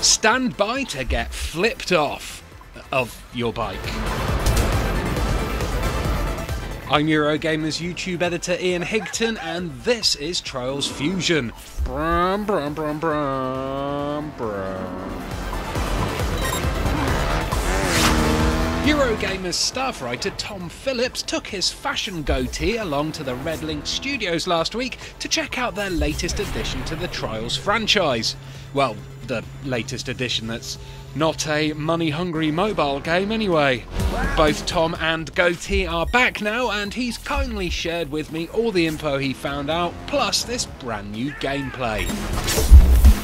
Stand by to get flipped off of your bike. I'm Eurogamer's YouTube editor Ian Higton, and this is Trials Fusion. Brum, brum, brum, brum, brum. Eurogamer's staff writer Tom Phillips took his fashion goatee along to the Red Lynx Studios last week to check out their latest addition to the Trials franchise. Well, the latest addition that's not a money-hungry mobile game anyway. Both Tom and Goatee are back now, and he's kindly shared with me all the info he found out, plus this brand new gameplay.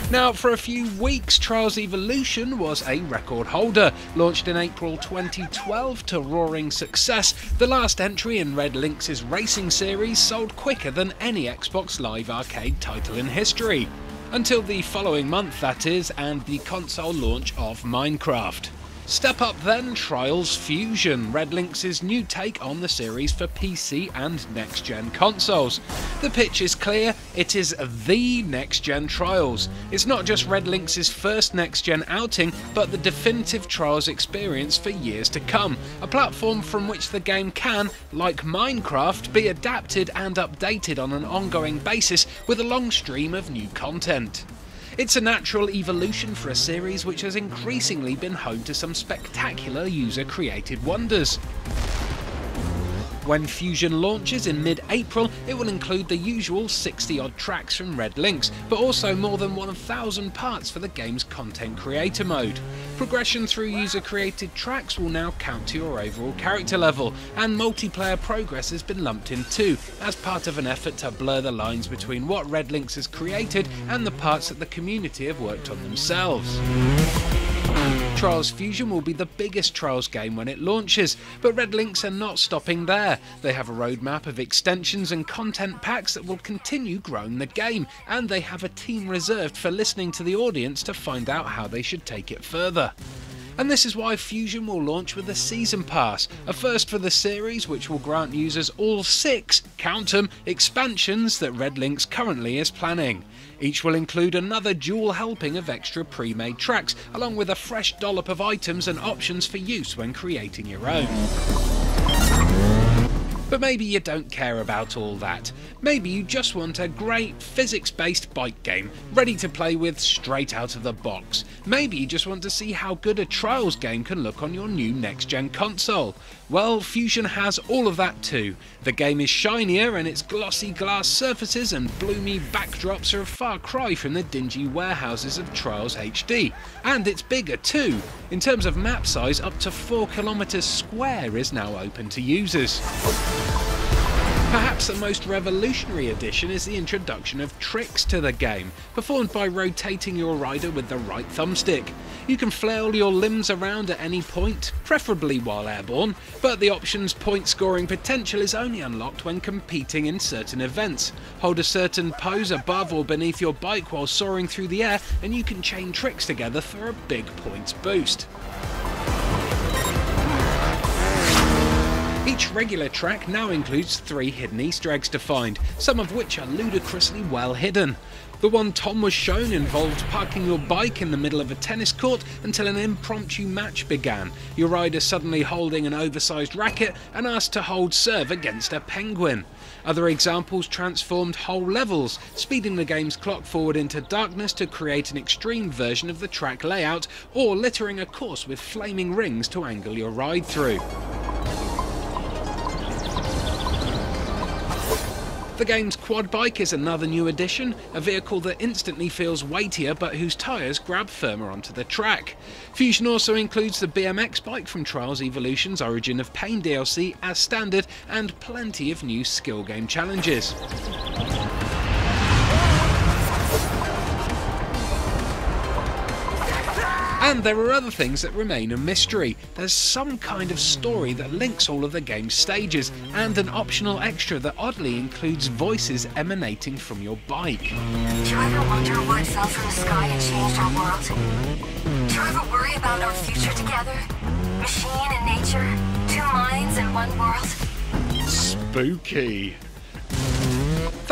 Now, for a few weeks, Trials Evolution was a record holder. Launched in April 2012 to roaring success, the last entry in Red Lynx's racing series sold quicker than any Xbox Live Arcade title in history. Until the following month, that is, and the console launch of Minecraft. Step up then, Trials Fusion, Red Lynx's new take on the series for PC and next-gen consoles. The pitch is clear, it is the next-gen Trials. It's not just Red Lynx's first next-gen outing, but the definitive Trials experience for years to come. A platform from which the game can, like Minecraft, be adapted and updated on an ongoing basis with a long stream of new content. It's a natural evolution for a series which has increasingly been home to some spectacular user-created wonders. When Fusion launches in mid-April, it will include the usual 60-odd tracks from Red Lynx, but also more than 1,000 parts for the game's content creator mode. Progression through user-created tracks will now count to your overall character level, and multiplayer progress has been lumped in too, as part of an effort to blur the lines between what Red Lynx has created and the parts that the community have worked on themselves. Trials Fusion will be the biggest Trials game when it launches, but Red Lynx are not stopping there. They have a roadmap of extensions and content packs that will continue growing the game, and they have a team reserved for listening to the audience to find out how they should take it further. And this is why Fusion will launch with a Season Pass, a first for the series which will grant users all 6, count 'em, expansions that Red Lynx currently is planning. Each will include another dual helping of extra pre-made tracks, along with a fresh dollop of items and options for use when creating your own. But maybe you don't care about all that. Maybe you just want a great physics-based bike game, ready to play with straight out of the box. Maybe you just want to see how good a Trials game can look on your new next-gen console. Well, Fusion has all of that too. The game is shinier, and its glossy glass surfaces and bloomy backdrops are a far cry from the dingy warehouses of Trials HD. And it's bigger too. In terms of map size, up to 4 kilometers square is now open to users. Perhaps the most revolutionary addition is the introduction of tricks to the game, performed by rotating your rider with the right thumbstick. You can flail your limbs around at any point, preferably while airborne, but the option's point scoring potential is only unlocked when competing in certain events. Hold a certain pose above or beneath your bike while soaring through the air, and you can chain tricks together for a big points boost. Each regular track now includes 3 hidden Easter eggs to find, some of which are ludicrously well hidden. The one Tom was shown involved parking your bike in the middle of a tennis court until an impromptu match began, your rider suddenly holding an oversized racket and asked to hold serve against a penguin. Other examples transformed whole levels, speeding the game's clock forward into darkness to create an extreme version of the track layout, or littering a course with flaming rings to angle your ride through. The game's quad bike is another new addition, a vehicle that instantly feels weightier but whose tyres grab firmer onto the track. Fusion also includes the BMX bike from Trials Evolution's Origin of Pain DLC as standard, and plenty of new skill game challenges. And there are other things that remain a mystery. There's some kind of story that links all of the game's stages, and an optional extra that oddly includes voices emanating from your bike. Do you ever wonder what fell from the sky and changed our world? Do you ever worry about our future together? Machine and nature, 2 minds in 1 world. Spooky.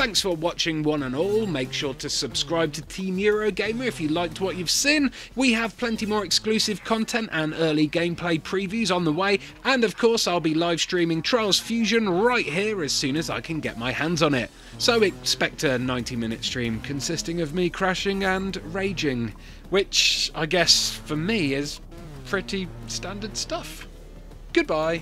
Thanks for watching one and all. Make sure to subscribe to Team Eurogamer if you liked what you've seen. We have plenty more exclusive content and early gameplay previews on the way, and of course I'll be live streaming Trials Fusion right here as soon as I can get my hands on it. So expect a 90-minute stream consisting of me crashing and raging, which I guess for me is pretty standard stuff. Goodbye.